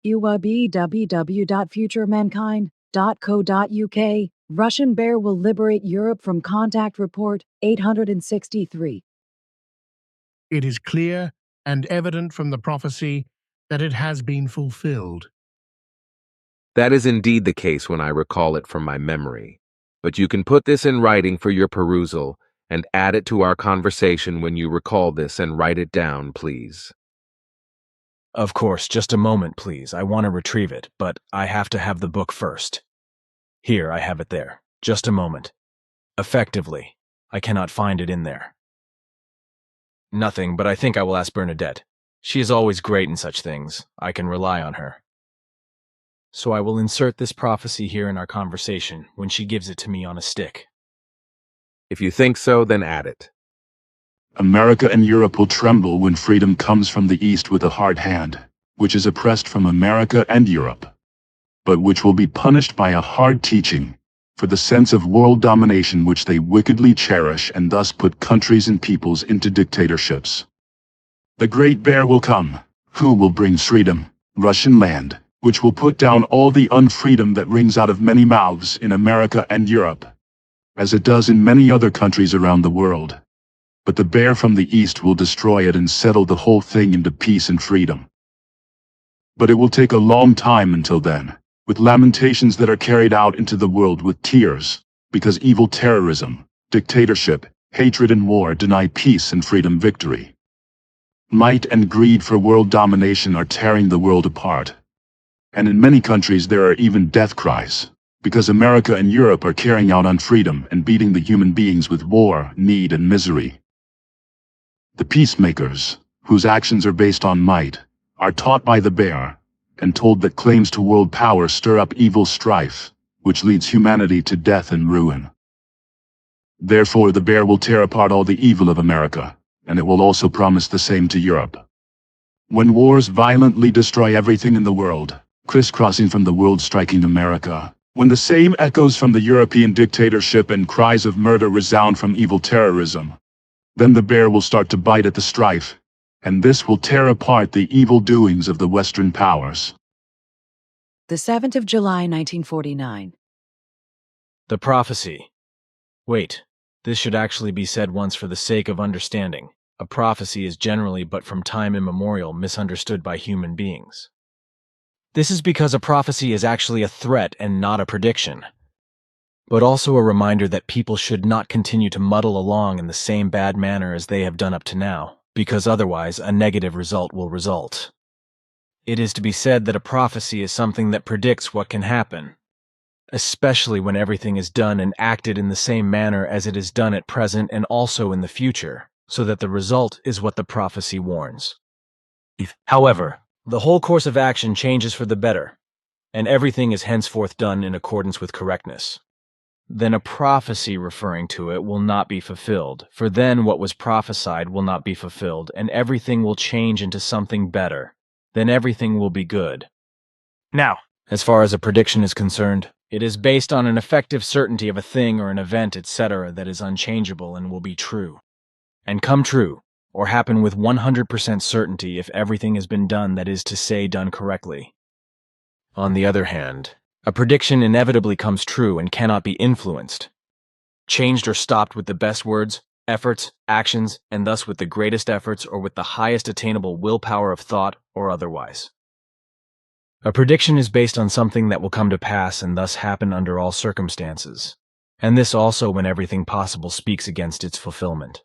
www.futuremankind.co.uk. Russian bear will liberate Europe from contact report 863. It is clear and evident from the prophecy that it has been fulfilled. That is indeed the case when I recall it from my memory. But you can put this in writing for your perusal and add it to our conversation when you recall this and write it down, please. Of course, just a moment, please. I want to retrieve it, but I have to have the book first. Here, I have it there. Just a moment. Effectively, I cannot find it in there. Nothing, but I think I will ask Bernadette. She is always great in such things. I can rely on her. So I will insert this prophecy here in our conversation when she gives it to me on a stick. If you think so, then add it. America and Europe will tremble when freedom comes from the East with a hard hand, which is oppressed from America and Europe, but which will be punished by a hard teaching, for the sense of world domination which they wickedly cherish and thus put countries and peoples into dictatorships. The great bear will come, who will bring freedom, Russian land, which will put down all the unfreedom that rings out of many mouths in America and Europe, as it does in many other countries around the world. But the bear from the East will destroy it and settle the whole thing into peace and freedom. But it will take a long time until then, with lamentations that are carried out into the world with tears, because evil terrorism, dictatorship, hatred and war deny peace and freedom victory. Might and greed for world domination are tearing the world apart. And in many countries there are even death cries, because America and Europe are carrying out unfreedom and beating the human beings with war, need and misery. The peacemakers, whose actions are based on might, are taught by the bear, and told that claims to world power stir up evil strife, which leads humanity to death and ruin. Therefore the bear will tear apart all the evil of America, and it will also promise the same to Europe. When wars violently destroy everything in the world, crisscrossing from the world striking America, when the same echoes from the European dictatorship and cries of murder resound from evil terrorism, then the bear will start to bite at the strife, and this will tear apart the evil doings of the Western powers. The 7th of July, 1949. The prophecy. Wait, this should actually be said once for the sake of understanding. A prophecy is generally but from time immemorial misunderstood by human beings. This is because a prophecy is actually a threat and not a prediction, but also a reminder that people should not continue to muddle along in the same bad manner as they have done up to now, because otherwise a negative result will result. It is to be said that a prophecy is something that predicts what can happen, especially when everything is done and acted in the same manner as it is done at present and also in the future, so that the result is what the prophecy warns. However, the whole course of action changes for the better, and everything is henceforth done in accordance with correctness. Then a prophecy referring to it will not be fulfilled, for then what was prophesied will not be fulfilled, and everything will change into something better. Then everything will be good. Now, as far as a prediction is concerned, it is based on an effective certainty of a thing or an event, etc., that is unchangeable and will be true, and come true, or happen with 100% certainty if everything has been done, that is to say, done correctly. On the other hand, a prediction inevitably comes true and cannot be influenced, changed or stopped with the best words, efforts, actions, and thus with the greatest efforts or with the highest attainable willpower of thought or otherwise. A prediction is based on something that will come to pass and thus happen under all circumstances, and this also when everything possible speaks against its fulfillment.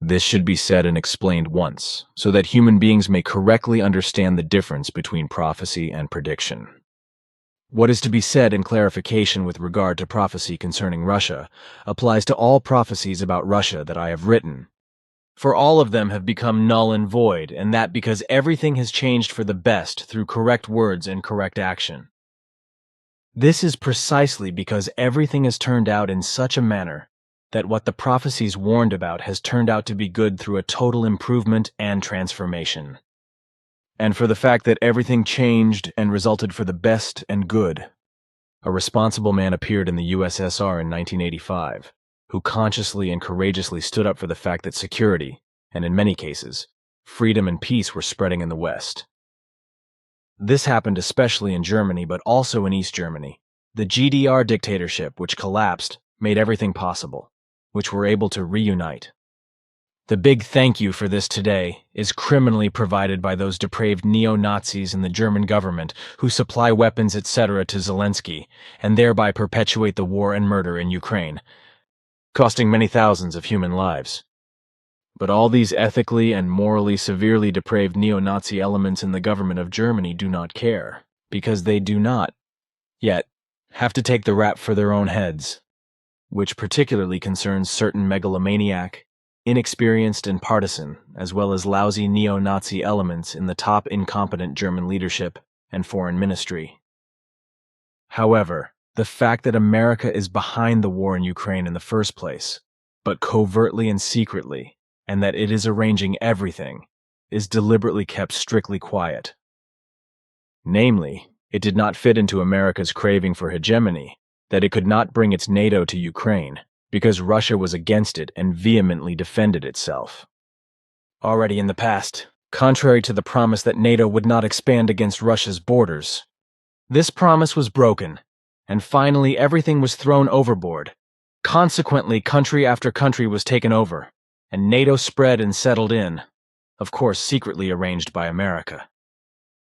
This should be said and explained once, so that human beings may correctly understand the difference between prophecy and prediction. What is to be said in clarification with regard to prophecy concerning Russia applies to all prophecies about Russia that I have written, for all of them have become null and void, and that because everything has changed for the best through correct words and correct action. This is precisely because everything has turned out in such a manner that what the prophecies warned about has turned out to be good through a total improvement and transformation. And for the fact that everything changed and resulted for the best and good, a responsible man appeared in the USSR in 1985, who consciously and courageously stood up for the fact that security, and in many cases, freedom and peace were spreading in the West. This happened especially in Germany, but also in East Germany. The GDR dictatorship, which collapsed, made everything possible, which were able to reunite. The big thank you for this today is criminally provided by those depraved neo-Nazis in the German government who supply weapons, etc. to Zelensky, and thereby perpetuate the war and murder in Ukraine, costing many thousands of human lives. But all these ethically and morally severely depraved neo-Nazi elements in the government of Germany do not care, because they do not, yet, have to take the rap for their own heads, which particularly concerns certain megalomaniac, inexperienced and partisan, as well as lousy neo-Nazi elements in the top incompetent German leadership and foreign ministry. However, the fact that America is behind the war in Ukraine in the first place, but covertly and secretly, and that it is arranging everything, is deliberately kept strictly quiet. Namely, it did not fit into America's craving for hegemony that it could not bring its NATO to Ukraine, because Russia was against it and vehemently defended itself. Already in the past, contrary to the promise that NATO would not expand against Russia's borders, this promise was broken, and finally everything was thrown overboard. Consequently, country after country was taken over, and NATO spread and settled in, of course secretly arranged by America.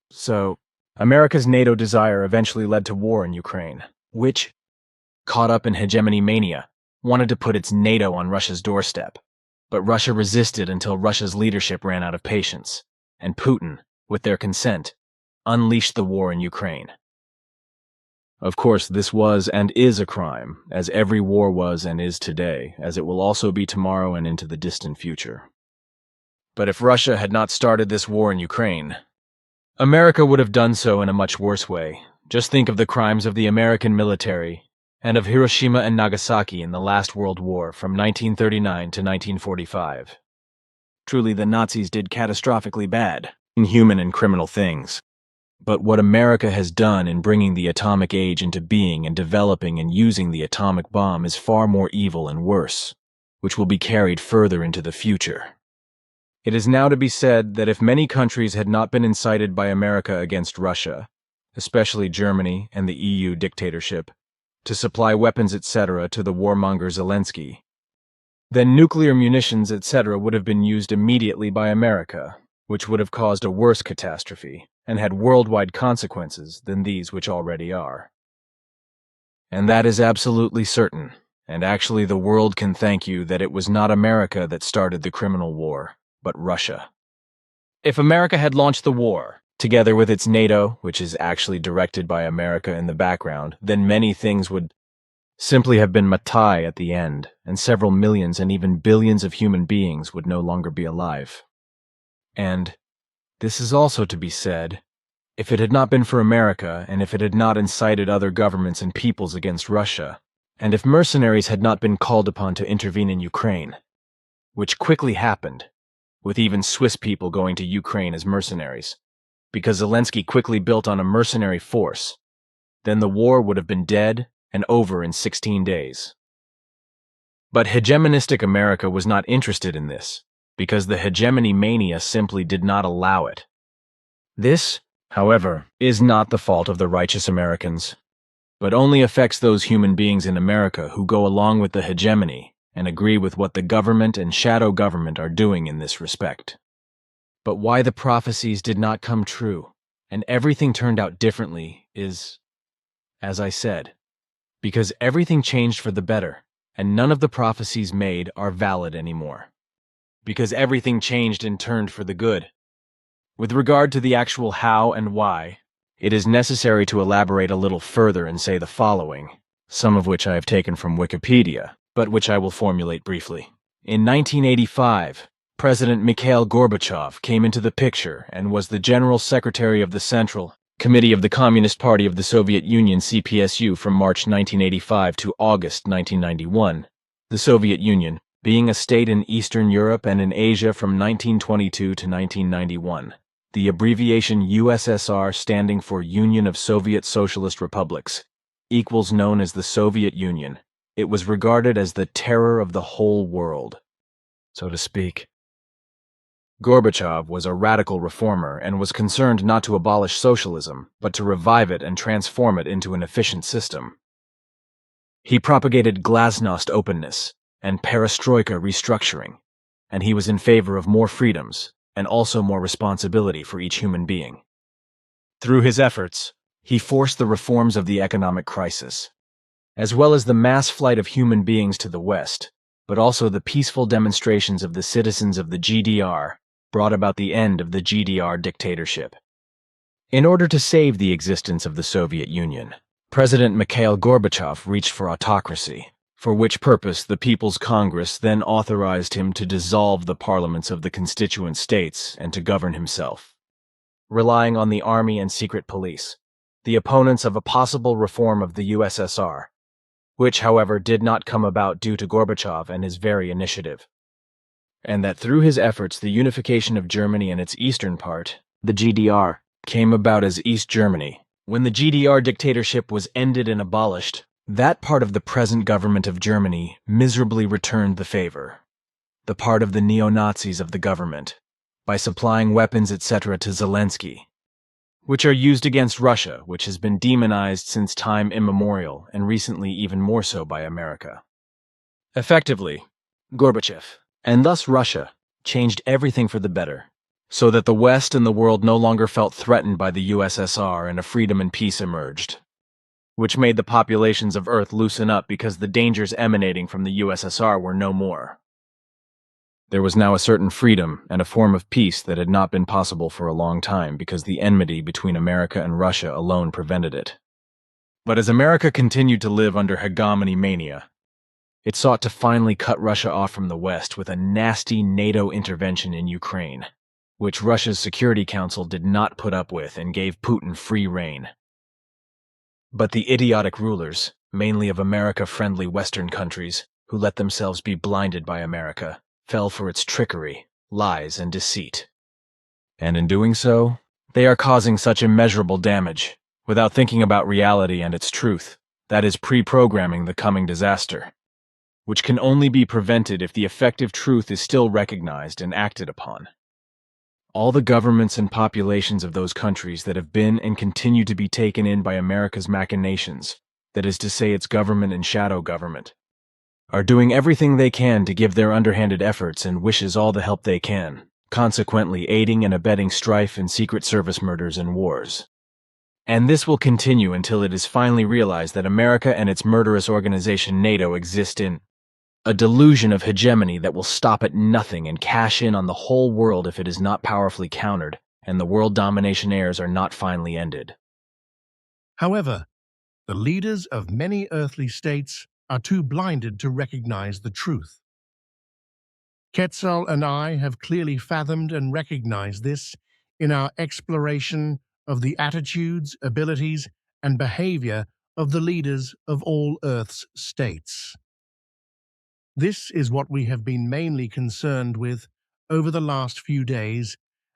So, America's NATO desire eventually led to war in Ukraine, which, caught up in hegemony mania, wanted to put its NATO on Russia's doorstep. But Russia resisted until Russia's leadership ran out of patience, and Putin, with their consent, unleashed the war in Ukraine. Of course, this was and is a crime, as every war was and is today, as it will also be tomorrow and into the distant future. But if Russia had not started this war in Ukraine, America would have done so in a much worse way. Just think of the crimes of the American military and of Hiroshima and Nagasaki in the last World War from 1939 to 1945. Truly, the Nazis did catastrophically bad, inhuman and criminal things. But what America has done in bringing the atomic age into being and developing and using the atomic bomb is far more evil and worse, which will be carried further into the future. It is now to be said that if many countries had not been incited by America against Russia, especially Germany and the EU dictatorship, to supply weapons etc. to the warmonger Zelensky, then nuclear munitions etc. would have been used immediately by America, which would have caused a worse catastrophe and had worldwide consequences than these which already are. And that is absolutely certain, and actually the world can thank you that it was not America that started the criminal war, but Russia. If America had launched the war, together with its NATO, which is actually directed by America in the background, then many things would simply have been matai at the end, and several millions and even billions of human beings would no longer be alive. And this is also to be said, if it had not been for America, and if it had not incited other governments and peoples against Russia, and if mercenaries had not been called upon to intervene in Ukraine, which quickly happened, with even Swiss people going to Ukraine as mercenaries, because Zelensky quickly built on a mercenary force, then the war would have been dead and over in 16 days. But hegemonistic America was not interested in this, because the hegemony mania simply did not allow it. This, however, is not the fault of the righteous Americans, but only affects those human beings in America who go along with the hegemony and agree with what the government and shadow government are doing in this respect. But why the prophecies did not come true, and everything turned out differently is, as I said, because everything changed for the better, and none of the prophecies made are valid anymore. Because everything changed and turned for the good. With regard to the actual how and why, it is necessary to elaborate a little further and say the following, some of which I have taken from Wikipedia, but which I will formulate briefly. In 1985, President Mikhail Gorbachev came into the picture and was the General Secretary of the Central Committee of the Communist Party of the Soviet Union (CPSU) from March 1985 to August 1991. The Soviet Union, being a state in Eastern Europe and in Asia from 1922 to 1991. The abbreviation USSR, standing for Union of Soviet Socialist Republics, equals known as the Soviet Union. It was regarded as the terror of the whole world, so to speak. Gorbachev was a radical reformer and was concerned not to abolish socialism, but to revive it and transform it into an efficient system. He propagated glasnost openness and perestroika restructuring, and he was in favor of more freedoms and also more responsibility for each human being. Through his efforts, he forced the reforms of the economic crisis, as well as the mass flight of human beings to the West, but also the peaceful demonstrations of the citizens of the GDR brought about the end of the GDR dictatorship. In order to save the existence of the Soviet Union, President Mikhail Gorbachev reached for autocracy, for which purpose the People's Congress then authorized him to dissolve the parliaments of the constituent states and to govern himself. Relying on the army and secret police, the opponents of a possible reform of the USSR, which, however, did not come about due to Gorbachev and his very initiative. And that through his efforts the unification of Germany and its eastern part, the GDR, came about as East Germany. When the GDR dictatorship was ended and abolished, that part of the present government of Germany miserably returned the favor, the part of the neo-Nazis of the government, by supplying weapons etc. to Zelensky, which are used against Russia, which has been demonized since time immemorial, and recently even more so by America. Effectively, Gorbachev, and thus Russia, changed everything for the better, so that the West and the world no longer felt threatened by the USSR and a freedom and peace emerged, which made the populations of Earth loosen up because the dangers emanating from the USSR were no more. There was now a certain freedom and a form of peace that had not been possible for a long time because the enmity between America and Russia alone prevented it. But as America continued to live under hegemony mania, it sought to finally cut Russia off from the West with a nasty NATO intervention in Ukraine, which Russia's Security Council did not put up with and gave Putin free rein. But the idiotic rulers, mainly of America-friendly Western countries, who let themselves be blinded by America, fell for its trickery, lies, and deceit. And in doing so, they are causing such immeasurable damage, without thinking about reality and its truth, that is pre-programming the coming disaster, which can only be prevented if the effective truth is still recognized and acted upon. All the governments and populations of those countries that have been and continue to be taken in by America's machinations, that is to say its government and shadow government, are doing everything they can to give their underhanded efforts and wishes all the help they can, consequently aiding and abetting strife and secret service murders and wars. And this will continue until it is finally realized that America and its murderous organization NATO exist in a delusion of hegemony that will stop at nothing and cash in on the whole world if it is not powerfully countered and the world domination airs are not finally ended. However, the leaders of many earthly states are too blinded to recognize the truth. Quetzal and I have clearly fathomed and recognized this in our exploration of the attitudes, abilities, and behavior of the leaders of all Earth's states. This is what we have been mainly concerned with over the last few days,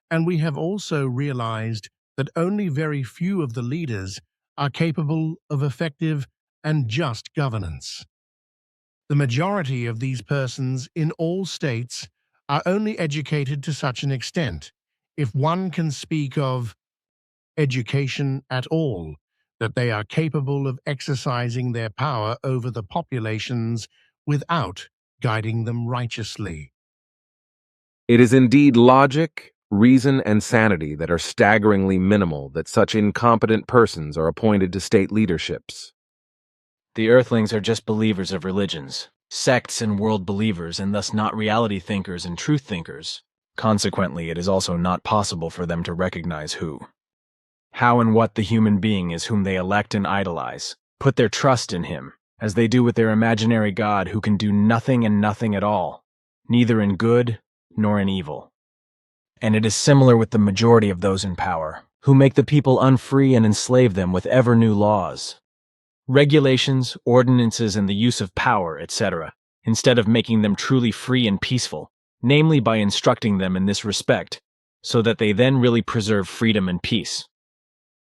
and we have also realized that only very few of the leaders are capable of effective and just governance. The majority of these persons in all states are only educated to such an extent, if one can speak of education at all, that they are capable of exercising their power over the populations without guiding them righteously. It is indeed logic, reason, and sanity that are staggeringly minimal that such incompetent persons are appointed to state leaderships. The Earthlings are just believers of religions, sects and world believers, and thus not reality thinkers and truth thinkers. Consequently, it is also not possible for them to recognize who, how, and what the human being is whom they elect and idolize, put their trust in him, as they do with their imaginary God who can do nothing and nothing at all, neither in good nor in evil. And it is similar with the majority of those in power, who make the people unfree and enslave them with ever new laws, regulations, ordinances, and the use of power, etc., instead of making them truly free and peaceful, namely by instructing them in this respect, so that they then really preserve freedom and peace.